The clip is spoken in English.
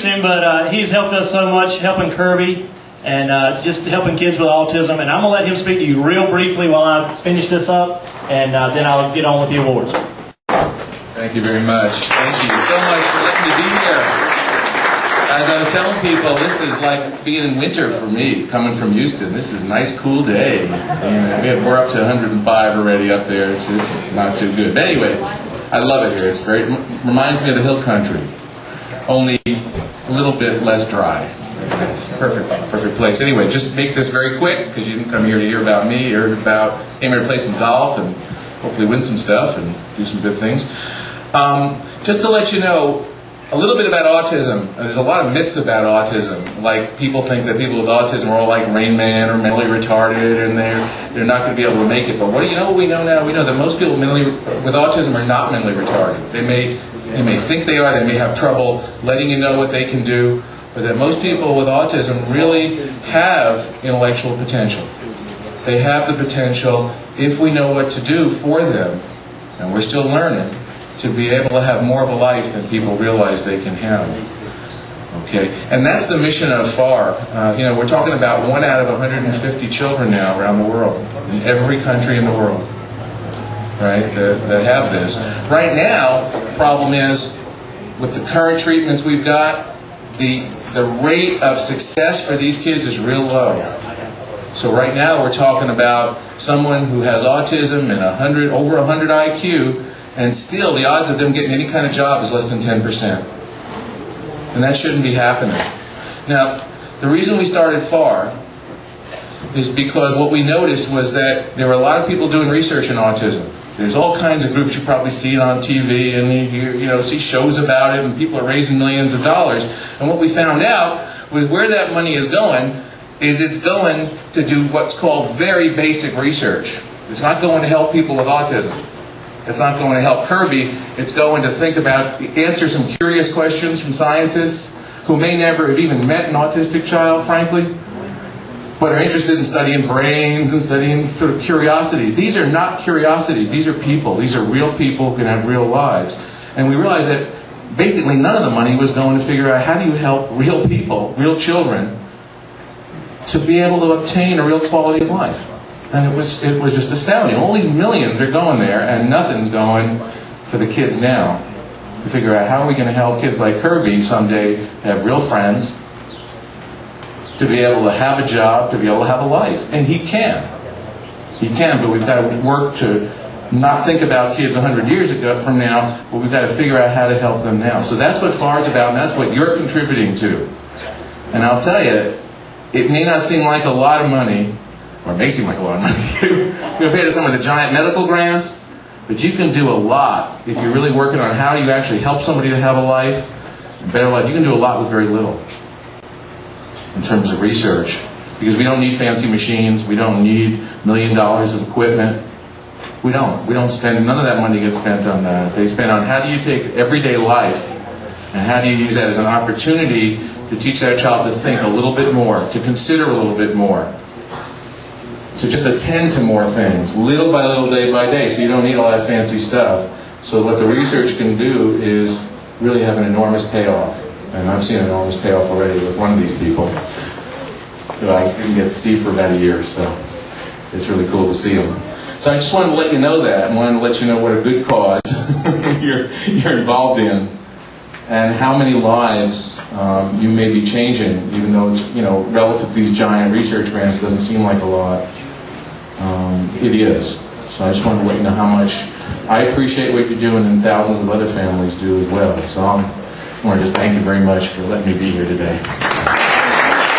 him, but he's helped us so much, helping Kirby and just helping kids with autism. And I'm going to let him speak to you real briefly while I finish this up, and then I'll get on with the awards. Thank you very much. Thank you so much for letting me be here. As I was telling people, this is like being in winter for me, coming from Houston. This is a nice, cool day. We're up to 105 already up there. It's not too good. But anyway, I love it here. It's great. It reminds me of the hill country, only a little bit less dry. It's perfect place. Anyway, just make this very quick because you didn't come here to hear about me. You came here to play some golf and hopefully win some stuff and do some good things. Just to let you know a little bit about autism. There's a lot of myths about autism. Like people think that people with autism are all like Rain Man or mentally retarded and they're not going to be able to make it. But what do you know? We know now. We know that most people with autism are not mentally retarded. They may think they are. They may have trouble letting you know what they can do. But that most people with autism really have intellectual potential. They have the potential, if we know what to do for them, and we're still learning, to be able to have more of a life than people realize they can have. Okay, and that's the mission of FARR. We're talking about 1 out of 150 children now around the world, in every country in the world, right, that have this. Right now, the problem is, with the current treatments we've got, the rate of success for these kids is real low. So right now we're talking about someone who has autism and over 100 IQ, and still the odds of them getting any kind of job is less than 10%. And that shouldn't be happening. Now, the reason we started FARR is because what we noticed was that there were a lot of people doing research in autism. There's all kinds of groups, you probably see it on TV and you see shows about it, and people are raising millions of dollars. And what we found out was where that money is going is it's going to do what's called very basic research. It's not going to help people with autism. It's not going to help Kirby. It's going to answer some curious questions from scientists who may never have even met an autistic child, frankly, but are interested in studying brains and studying sort of curiosities. These are not curiosities. These are people. These are real people who can have real lives. And we realized that basically none of the money was going to figure out how do you help real people, real children, to be able to obtain a real quality of life. And it was just astounding. All these millions are going there, and nothing's going for the kids now to figure out how are we going to help kids like Kirby someday have real friends, to be able to have a job, to be able to have a life. And he can. He can, but we've got to work to not think about kids 100 years ago from now, but we've got to figure out how to help them now. So that's what FARR is about, and that's what you're contributing to. And I'll tell you, it may not seem like a lot of money, or it may seem like a lot of money compared to some of the giant medical grants, but you can do a lot if you're really working on how do you actually help somebody to have a life, a better life. You can do a lot with very little in terms of research, because we don't need fancy machines, we don't need $1 million of equipment. We don't spend, none of that money gets spent on that. They spend on how do you take everyday life and how do you use that as an opportunity to teach that child to think a little bit more, to consider a little bit more, to just attend to more things, little by little, day by day, so you don't need all that fancy stuff. So what the research can do is really have an enormous payoff. And I've seen an enormous payoff already with one of these people who I didn't get to see for about a year, so it's really cool to see them. So I just wanted to let you know that, and wanted to let you know what a good cause you're involved in, and how many lives you may be changing, even though it's, relative to these giant research grants, it doesn't seem like a lot. It is. So I just wanted to let you know how much I appreciate what you're doing, and thousands of other families do as well. So I want to just thank you very much for letting me be here today.